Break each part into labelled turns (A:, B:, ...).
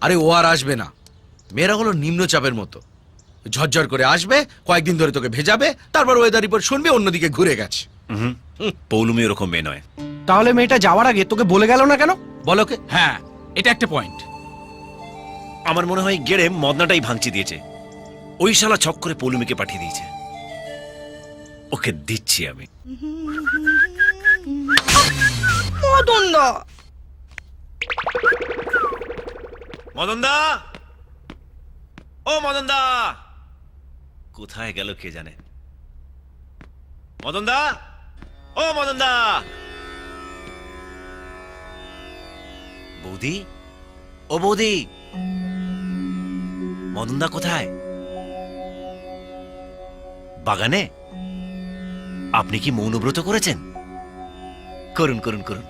A: আরে ও আর আসবে না, মেয়েরা হলো নিম্নচাপের মতো, ঝরঝর করে আসবে, কয়েকদিন ধরে তোকে ভেজাবে, তারপর ওয়েদার রিপোর্ট শুনবে অন্যদিকে ঘুরে গেছে।
B: পৌলুমি ওরকম মেয়ে নয়।
C: তাহলে মেয়েটা যাওয়ার আগে তোকে বলে গেল না কেন?
A: বলো কে?
D: হ্যাঁ, এটা একটা পয়েন্ট।
B: আমার মনে হয় গেড়ে মদনাটাই ভাঙচি দিয়েছে, ওই শালা ছক করে পৌলুমিকে পাঠিয়ে দিয়েছে। ওকে দিচ্ছি আমি।
E: মদন দা,
B: মদন দা, ও মদন দা, কোথায় গেল কে জানে। মদন দা, ও মদন দা। বৌদি, ও বৌদি, মদন দা কোথায়? বাগানে? আপনি কি মৌনব্রত করেছেন? করুন করুন করুন,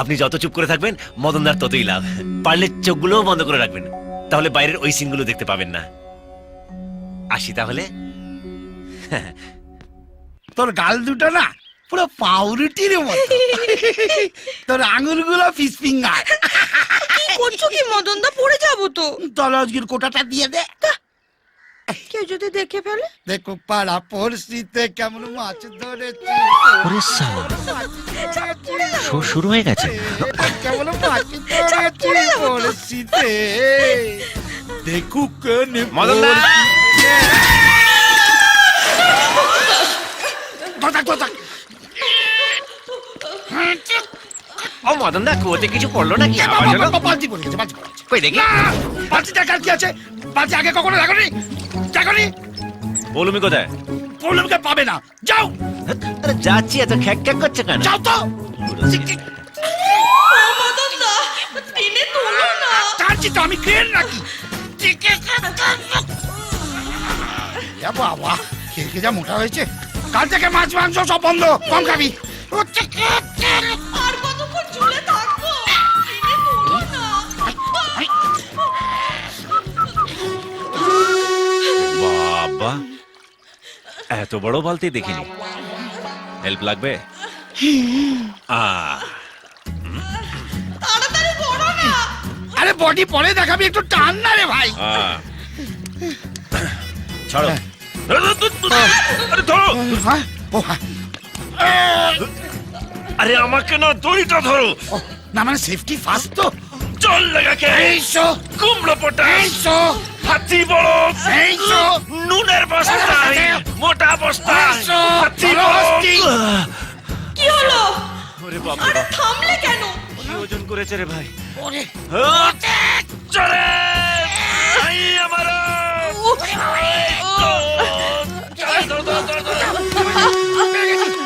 B: আপনি যত চুপ করে থাকবেন মদনদার ততই লাভ। পারলে চোখগুলোও বন্ধ করে রাখবেন, তাহলে বাইরের ওই সিনগুলো দেখতে পাবেন না। আসি তাহলে।
F: তোর গাল দুটো না পুরো পাউরুটির মতো, তোর আঙুলগুলো ফিস ফিঙ্গার।
E: কি করছো কি মদন দা? পড়ে যাবো তো।
F: তোর আজকের কোটাটা দিয়ে দে।
E: কেউ যদি দেখে ফেলে?
F: দেখো পাড়া পড়শিতে কেমন মাছ ধরেছি,
B: ওরে শালা, শো শুরু হয়ে গেছে।
F: কেমন মাছ ধরেছি পড়শিতে, দেখুক
B: মদনদা, ও মদনদা, কুয়োতে কিছু পড়লো নাকি? আওয়াজ হলো?
F: বালতি পড়ে গেছে, বালতি পড়ে গেছে।
B: কই দেখি।
F: বালতি দেখার কি আছে? বালতি আগে কখনো দেখনি? দেখনি?
B: পৌলুমি কোথায়?
F: পৌলুমকে পাবে না, যাও
B: আরে যাচ্ছি, এত খ্যাক খ্যাক করছে কেন?
F: যাও তো।
E: মদন দা, টেনে তোলো না।
F: কাঁদছি তো আমি, ক্রেন নাকি? বাবা, খেয়ে যা মোটা হয়েছে। কাল থেকে মাছ মাংস সব বন্ধ, কম খাবি।
E: আর কতক্ষণ ঝুলে থাকবো? টেনে তোলো না।
B: বাবা, এত বড় বালতি দেখিনি। হেল্প লাগবে?
E: তাড়াতাড়ি করো না।
F: আরে বডি পরে দেখাবি, একটু টান না রে ভাই।
B: ছাড়ো। আরে ধরো।
F: হ্যাঁ, ও হ্যাঁ।
B: আরে আমাকে না, দড়িটা ধরো।
F: ও, না মানে সেফটি ফার্স্ট তো।
B: জল লাগাকে
F: এইসো,
B: কুমড়ো পটাশ,
F: এইসো,
B: হাতি বড়,
F: এইসো,
B: নুনের বস্তা, মোটা বস্তা,
F: এইসো,
B: হাতি
F: বড়
B: বড়।
F: হস্তি।
E: কি হলো?
B: ওরে বাবা,
E: আরে থামলে কেন?
B: কি ওজন করেছে রে ভাই?
F: ওরে,
B: চলে ভাই আমার।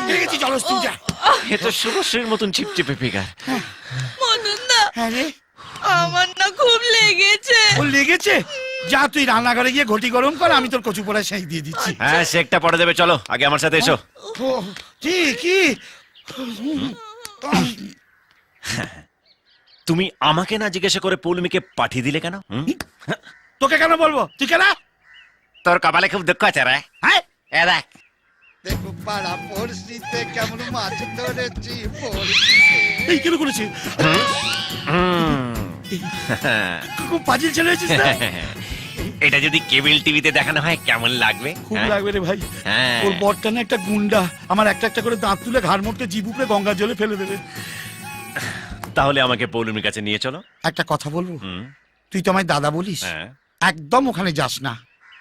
F: পেয়ে গেছি, জলস্থির যা।
B: এ তো শুভশ্রীর মতন চিপচিপে ফিগার।
E: মদন দা,
F: হ্যাঁ রে,
E: আমার না খুব লেগেছে।
F: ও লেগেছে? যা তুই রান্নাঘরে গিয়ে ঘটি গরম কর, আমি তোর কচু পোড়া সেই দিয়ে দিচ্ছি।
B: হ্যাঁ, শেকটা পরে দেবে, চলো আগে আমার সাথে এসো।
F: ও, কি কি?
B: তুমি আমাকে না জিজ্ঞাসা করে পৌলুমিকে পাঠিয়ে দিলে কেন?
F: তোকে কেন বলবো? তুই কেন?
B: তোর কপালে খুব দুঃখ আছে রে।
F: হ্যাঁ,
B: এ দেখ,
F: দেখো পাড়া পড়শিতে কেমন মাছ ধরেছি পড়শিতে। এই কেন করেছি? খুব পাজিল ছেলে হয়েছিস না?
B: এটা যদি কেবল টিভিতে দেখানো হয় কেমন লাগবে?
F: খুব
B: হ্যাঁ?
F: লাগবে রে ভাই।
B: হ্যাঁ।
F: ওর বরটা না একটা গুন্ডা, আমার একটা একটা করে দাঁত তুলে ঘাড় মোটকে জিভ উপরে গঙ্গার জলে ফেলে দেবে।
B: তাহলে আমাকে পৌলুমির কাছে নিয়ে চলো।
F: একটা কথা বলবো?
B: হুম,
F: তুই তো আমায় দাদা বলিস,
B: হ্যাঁ।
F: একদম ওখানে যাস না।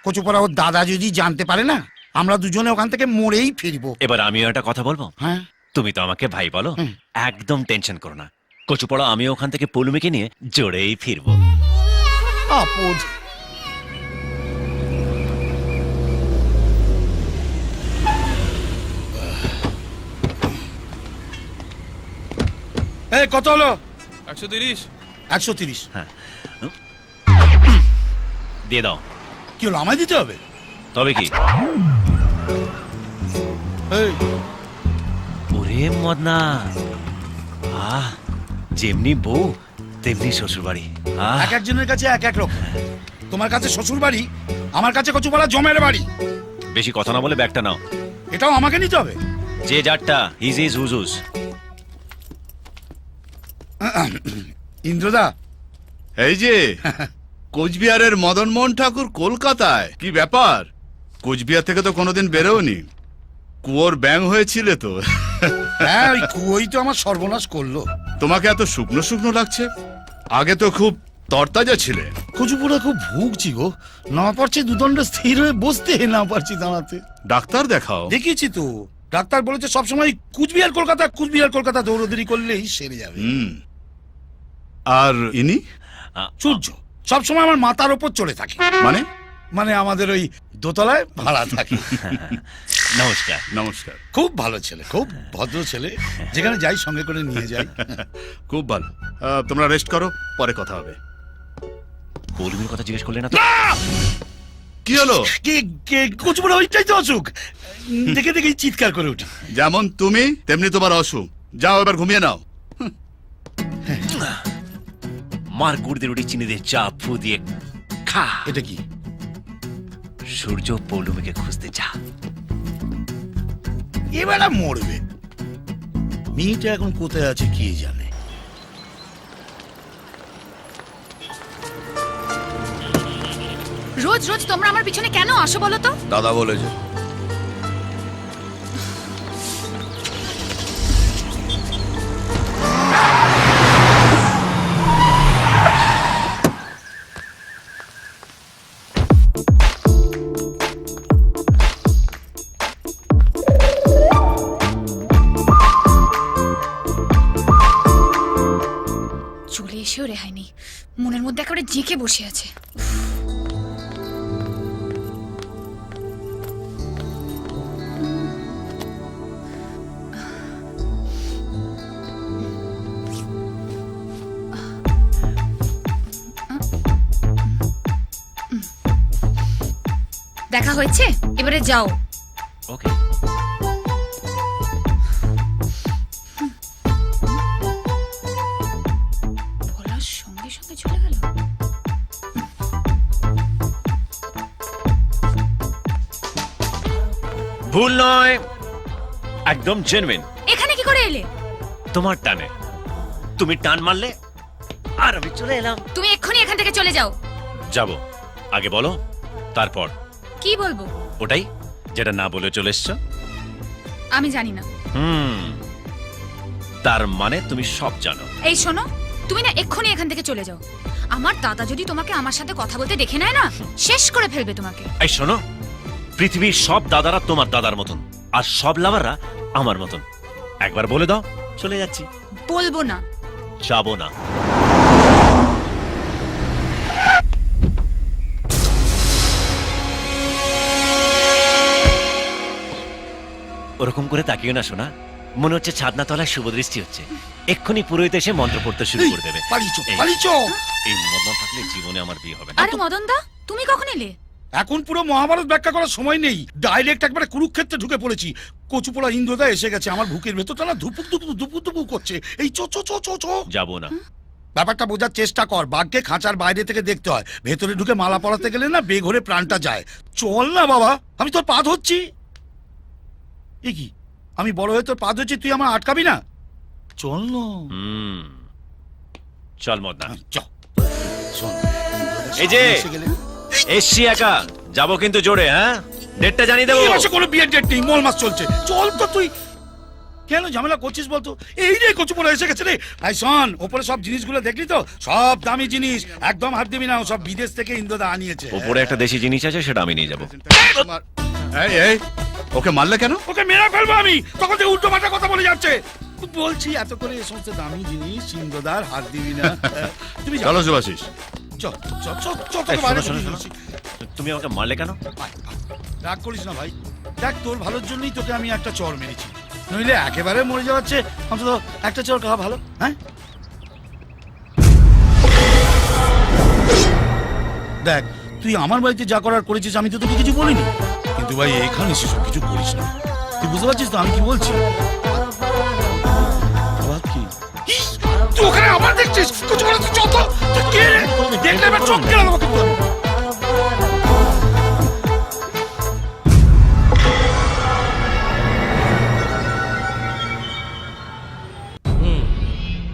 F: কচুপড়া ওর দাদা যদি জানতে পারে না, আমরা দুজনে ওখান থেকে মরেই ফিরবো।
B: এবার আমিও একটা কথা বলবো।
F: হ্যাঁ,
B: তুমি তো আমাকে ভাই বলো,
F: হুম।
B: একদম টেনশন করো না। কচুপড়া আমিও ওখান থেকে পৌলুমিকে নিয়ে জোরেই ফিরবো।
F: আপদ। এই কত হলো?
D: 130।
F: 130।
B: হ্যাঁ, দিয়ে দাও।
F: কি হলো, আমায় দিতে হবে?
B: তবে কি?
F: এই,
B: ওরে মদনা, যেমনি বউ তেমনি শ্বশুর বাড়ি।
F: এক একজনের কাছে এক এক রকম। তোমার কাছে শ্বশুর বাড়ি, আমার কাছে কচুপাড়া জমের বাড়ি।
B: বেশি কথা না বলে ব্যাগটা নাও।
F: এটাও আমাকে নিতে হবে?
B: যে যারটা হিজ ইজ হুজুজ।
F: ইন্দ্রদা,
G: এই যে কোচবিহারের মদন মোহন ঠাকুর কলকাতায়, কি ব্যাপার? কোচবিহার থেকে তো কোনোদিন বেরোনি, কুয়োর ব্যাং হয়েছিলে তো।
F: হ্যাঁ, ওই কুয়োই তো আমার সর্বনাশ করলো।
G: তোমাকে এত শুকনো শুকনো লাগছে, আগে তো খুব তরতাজা ছিলে।
F: কচুপুরা খুব ভুগছি গো, না পারছি দুদণ্ড স্থির হয়ে বসতে, না পারছি দাঁড়াতে।
G: ডাক্তার দেখাও।
F: দেখিয়েছি তো, ডাক্তার বলেছে সবসময় কুচবিহার কলকাতা দৌড়দৌড়ি করলেই সেরে যাবে।
G: আর ইনি
F: সূর্য সবসময় আমার মাথার ওপর চলে থাকে,
G: মানে?
F: মানে আমাদের ওই দোতলায় ভাড়া থাকে।
B: নমস্কার।
G: নমস্কার।
F: খুব ভালো ছেলে, খুব ভদ্র ছেলে, যেখানে যাই সঙ্গে করে নিয়ে যাই।
G: খুব ভালো। তোমরা রেস্ট করো, পরে কথা হবে।
B: পৌলমীর কথা জিজ্ঞেস করলে না তো?
G: কি হলো?
F: কচুপুরা ওইটাই তো অসুখ, দেখে দেখেই চিৎকার করে উঠি।
G: যেমন তুমি তেমনি তোমার অসুখ। যাও এবার ঘুমিয়ে নাও।
B: মার গুড় দিয়ে রুটি চিনি দিয়ে চা ফু দিয়ে খা।
F: এটা কি?
B: সূর্য পৌলমীকে খুঁজতে যা।
F: এবার মরবে। মেয়েটা এখন কোথায় আছে কে জানে।
E: রোজ রোজ তোমরা আমার পিছনে কেন আসো বলো তো?
A: দাদা বলেছে।
E: চলে এসেও রেহাই নেই, মনের মধ্যে একেবারে জেঁকে বসে আছে। দেখা হয়েছে, এবারে যাও।
B: ওকে।
E: বলার সঙ্গে সঙ্গে চলে গেল।
B: ভুল নয়, একদম জেনুইন।
E: এখানে কি করে এলে?
B: তোমার টানে, তুমি টান মারলে আর আমি চলে এলাম।
E: তুমি এক্ষুনি এখান থেকে চলে যাও।
B: যাব, আগে বলো, তারপর।
E: কি বলবো?
B: ওটাই যেটা না বলে চলে এসছো।
E: আমি জানি না।
B: তার মানে তুমি সব জানো।
E: এই শোনো, তুমি না এক্ষুনি এখান থেকে চলে যাও। আমার দাদা যদি তোমাকে আমার সাথে কথা বলতে দেখে নেয় না, শেষ করে ফেলবে তোমাকে।
B: এই শোনো, পৃথিবীর সব দাদারা তোমার দাদার মতন, আর সব লাভাররা আমার মতন। একবার বলে দাও, চলে যাচ্ছি।
E: বলবো না।
B: যাবো না। ওরকম করে তাকিও না শোনা, মনে হচ্ছে ছাদনা তলায় শুভ দৃষ্টি হচ্ছে। এক্ষুনি পুরোহিত এসে মন্ত্র পড়তে শুরু করে দেবে।
F: পালিচো।
B: এই মদন থাকলে জীবনে আমার বিয়ে হবে না।
E: আরে মদন দা, তুমি কখন এলে?
F: এখন পুরো মহাভারত ব্যাখ্যা করার সময় নেই, ডাইরেক্ট একবারে কুরুক্ষেত্রে ঢুকে পড়েছি। কচুপোড়া ইন্দ্রদা এসে গেছে, আমার বুকের ভেতরটা না ধুপুক ধুপুক ধুপুক ধুপুক করছে। এই চো চো চো চো চো।
B: যাবো না।
F: ব্যাপারটা বোঝার চেষ্টা কর, বাঘকে খাঁচার বাইরে থেকে দেখতে হয়, ভেতরে ঢুকে মালা পরাতে গেলে না বেঘরে প্রাণটা যায়। চল না বাবা, আমি তোর পা ধরছি। এ কি, আমি বড় হয়ে তোর পা ধরছি, তুই আমার আটকাবি না? চল না।
B: চল মদনা।
F: চল শোন,
B: এই যে
F: এসে গেলে
B: এসছি একা, যাবো কিন্তু জোরে। হ্যাঁ, ডেটটা জানিয়ে দেবো।
F: এই মাসে কোনো বিয়ের ডেট নেই, মল মাস চলছে। চল তো তুই, কেন ঝামেলা করছিস বলতো? এই রে কচুপোড়া এসে গেছে রে। আই শোন, ওপরে সব জিনিসগুলো দেখলি তো? সব দামি জিনিস, একদম হাত দিবি না, ও সব বিদেশ থেকে ইন্দ্রদা আনিয়েছে।
B: ওপরে একটা দেশি জিনিস আছে, সেটা আমি নিয়ে যাবো।
G: এই এই, ওকে মারলে কেন?
F: ওকে মেরে ফেলবো আমি, তখন যে উল্টো পাল্টা কথা বলে যাচ্ছে। বলছি এত করে এই সমস্ত দামি জিনিস ইন্দ্রদার হাত দিবি না। তুমি
G: চলো শুভাশিস।
F: চল চল চল চল,
B: এই,
F: তোকে বাইরে
B: শোনো,
F: বলিয়ে
B: শোনো,
F: দিচ্ছি।
B: তুমি আমাকে মারলে কেন?
F: আয়, আয়। রাগ করিস না ভাই, দেখ তোর ভালোর জন্যই তোকে আমি একটা চর মেরেছি, নইলে একেবারে মরে যাওয়াচ্ছে অন্তত একটা চর খাওয়া ভালো। হ্যাঁ দেখ, তুই আমার বাড়িতে যা করার করেছিস, আমি তো তোকে কিছু বলিনি, কিন্তু ভাই এখানে সেসব কিছু করিস না। তুই বুঝতে পারছিস তো আমি কি বলছি? আবার কি? ইস, তুই ওখানে আবার দেখছিস? কিছু বলে তুই চল তো। তুই কে রে? দেখলে এবার চোখ কেন আমাকে কিন্তু আমি।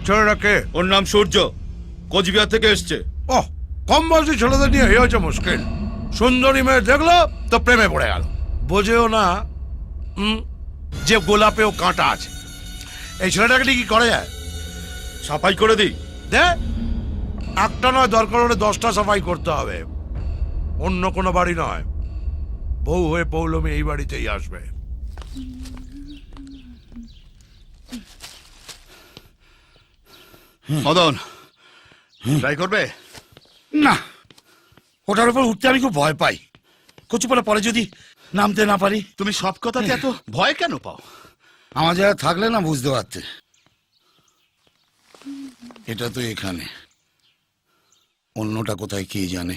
G: ছেলেটাকে?
H: ওর নাম সূর্য, কোচবিহার থেকে এসছে।
F: ও কম বয়সী ছেলেদের নিয়ে হয়েছে মুশকিল। সুন্দরী মেয়ে দেখলো তো প্রেমে পড়ে গেল, বোঝেও না যে গোলাপেও কাঁটা আছে। এই ছেলেটাকে নিয়ে কি করে যায়? সাফাই করে দিই দে, একটা নয়, দরকার হলে 10টা সাফাই করতে হবে। অন্য কোনো বাড়ি নয়, বউ হয়ে পৌলমী এই বাড়িতেই আসবে।
G: মদন ট্রাই করবে?
F: না, ওটার উপর উঠতে আমি খুব ভয় পাই। কচুপালা পরে যদি নামতে না পারি।
G: তুমি সব কথাতে এত ভয় কেন পাও?
F: আমার জায়গায় থাকলে না বুঝতে পারতে। এটা তো এখানে, অন্যটা কোথায় কে জানে।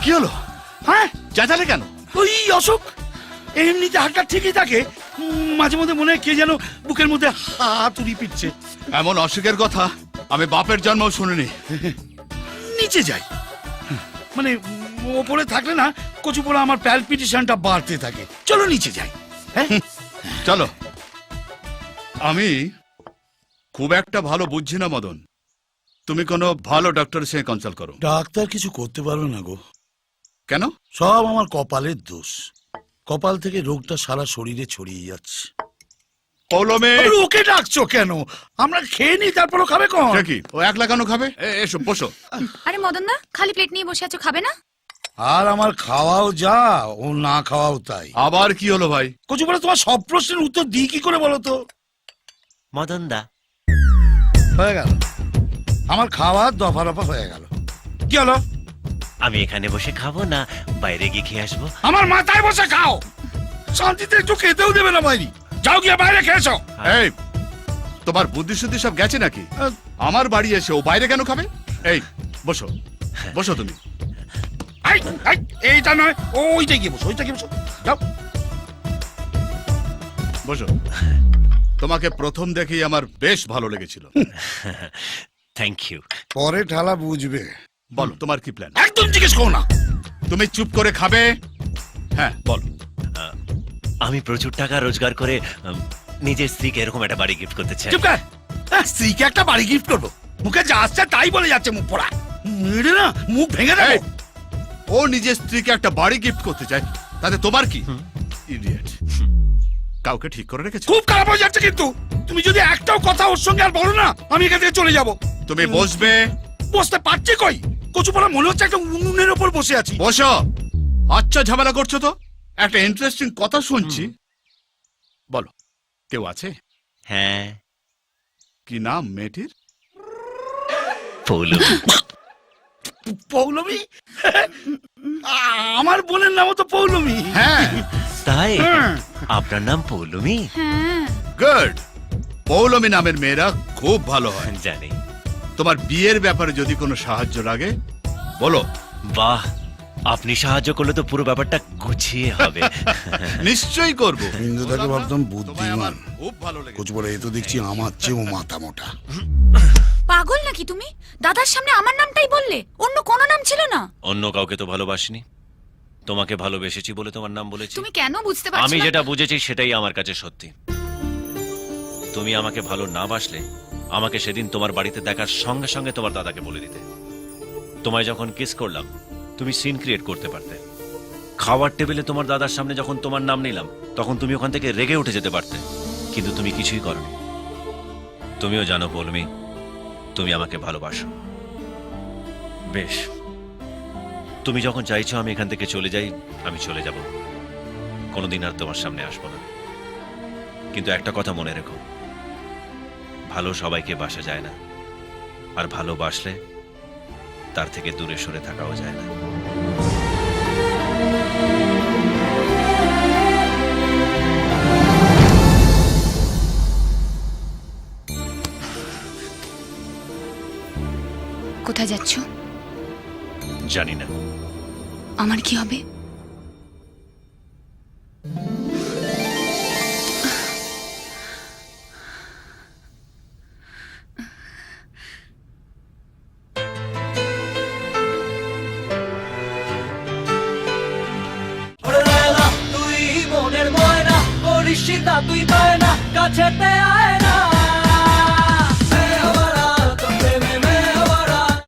G: কি হলো?
F: হ্যাঁ,
G: চেঁচালে কেন?
F: ওই অশোক এমনিতে হাতটা ঠিকই থাকে, মাঝে মধ্যে মনে হয় কে যেন বুকের মধ্যে হাতুড়ি পিটছে।
G: এমন অসুখের কথা আমি বাপের জন্মও শুনিনি।
F: নিচে যাই, মানে ওপরে থাকলে না কচুপোড়া আমার প্যালপিটেশনটা বাড়তে থাকে। চলো নিচে যাই। হ্যাঁ
G: চলো। আমি খুব একটা ভালো বুঝছি না মদন, তুমি কোনো ভালো ডক্টরের সঙ্গে কনসাল্ট করো।
F: ডাক্তার কিছু করতে পারবে না গো।
G: কেন?
F: সব আমার কপালের দোষ। কপাল থেকে রোগটা সারা শরীরে ছড়িয়ে যাচ্ছে।
G: পৌলমী,
F: ওকে ডাকছো কেন? আমরা খেয়ে নি, তারপরও খাবে কোন?
G: সে কি ও একলা কেন খাবে? এসো বসো।
E: আরে মদন দা, খালি প্লেট নিয়ে বসে আছো, খাবে না?
F: আর আমার খাওয়াও যা, ও না খাওয়াও তাই।
G: আবার কি হলো ভাই?
F: কচুপাড়া তোমার সব প্রশ্নের উত্তর দিই কি করে বলো তো?
B: মদন দা,
F: হয়ে গেল আমার খাওয়ার দফা রফা হয়ে গেল। কি হলো?
B: আমি এখানে বসে খাবো না বাইরে গিয়ে খেয়ে আসবো?
F: আমার মাথায় বসে খাও, শান্তিতে একটু খেতেও দেবে না বাইরে। যাও গিয়ে বাইরে খেয়েছো।
G: এই তোমার বুদ্ধি শুদ্ধি সব গেছে নাকি? আমার বাড়ি এসে ও বাইরে কেন খাবে? এই বসো, বসো তুমি।
F: এইটা নয়, ওইটা গিয়ে বসো, ওইটা গিয়ে বসো, যাও
G: বসো। তোমাকে প্রথম দেখেই আমার বেশ ভালো লেগেছিল।
B: Thank you.
F: পরে ঠালা বুঝবে।
G: বলো তোমার কি প্ল্যান?
F: একদম জিজ্ঞেস করো না।
G: তুমি চুপ করে খাবে। হ্যাঁ বলো।
B: আমি প্রচুর টাকা রোজগার করে নিজের স্ত্রীকে এরকম একটা বাড়ি গিফট করতে চাই।
F: চুপ কর। স্ত্রীকে একটা বাড়ি গিফট করবো? মুখে যা আসছে তাই বলে যাচ্ছে মুখ পড়া। মেরে না মুখ ভেঙে দেবো।
G: এই, ও নিজের স্ত্রীকে একটা বাড়ি গিফট করতে চায়, তাতে তোমার কি? ইডিয়েট। কাউকে ঠিক করে রেখেছো?
F: খুব খারাপ হয়ে যাচ্ছে কিন্তু। তুমি যদি একটাও কথা ওর সঙ্গে আর বলো না, আমি এখান থেকে চলে যাব।
G: তুমি বসবে।
F: বসতে পারছি কই? কচুপাড়া মনে হচ্ছে একটা উনুনের ওপর বসে আছি।
G: বসো। আচ্ছা ঝামেলা করছো তো? একটা ইন্টারেস্টিং কথা শুনছি। বলো, কেউ আছে?
B: হ্যাঁ,
G: কি নাম মেয়েটির?
B: পৌলমী।
F: পৌলমী? আমার বোনের নামও তো পৌলমী।
G: হ্যাঁ।
B: তাই আপনার নাম পৌলমী?
E: হ্যাঁ।
G: গুড। পৌলমী নামের মেয়েরা খুব ভালো হয়।
B: জানি।
G: তোমার বিয়ের ব্যাপারে যদি কোনো সাহায্য লাগে বলো।
B: বাহ, আপনি সাহায্য করলে তো পুরো ব্যাপারটা গুছিয়ে হবে।
G: নিশ্চয়ই করব।
F: হিন্দুটাকে ভাবতাম
G: তোমায়
F: বুদ্ধিমান,
G: আমার খুব ভালো লেগেছে।
F: কচুপাড়া এ তো দেখছি আমার চেয়েও মাথা মোটা।
E: পাগল নাকি তুমি? দাদার সামনে আমার নামটাই বললে, অন্য কোনো নাম ছিল না?
B: অন্য কাউকে তো ভালোবাসিনি, তোমাকে ভালোবেসেছি বলে তোমার নাম বলেছি।
E: তুমি কেন বুঝতে পারছো
B: আমি
E: না?
B: যেটা বুঝেছি সেটাই আমার কাছে সত্যি। তুমি আমাকে ভালো না বাসলে আমাকে সেদিন তোমার বাড়িতে দেখার সঙ্গে সঙ্গে তোমার দাদাকে বলে দিতে। তোমায় যখন কিস করলাম তুমি সিন ক্রিয়েট করতে পারতে। খাওয়ার টেবিলে তোমার দাদার সামনে যখন তোমার নাম নিলাম তখন তুমি ওখান থেকে রেগে উঠে যেতে পারতে, কিন্তু তুমি কিছুই করনি। তুমিও জানো পৌলমী, তুমি আমাকে ভালোবাসো। বেশ, তুমি যখন চাইছো আমি এখান থেকে চলে যাই, আমি চলে যাব। কোনোদিন আর তোমার সামনে আসবো না। কিন্তু একটা কথা মনে রেখো, ভালো সবাইকে বাসা যায় না, আর ভালোবাসলে তার থেকে দূরে সরে থাকাও যায় না।
E: কোথায় যাচ্ছ?
B: জানি না।
E: আমার কি হবে?
H: তুই মনের ময়না করিস না তুই পায় না কাছেতে আয় না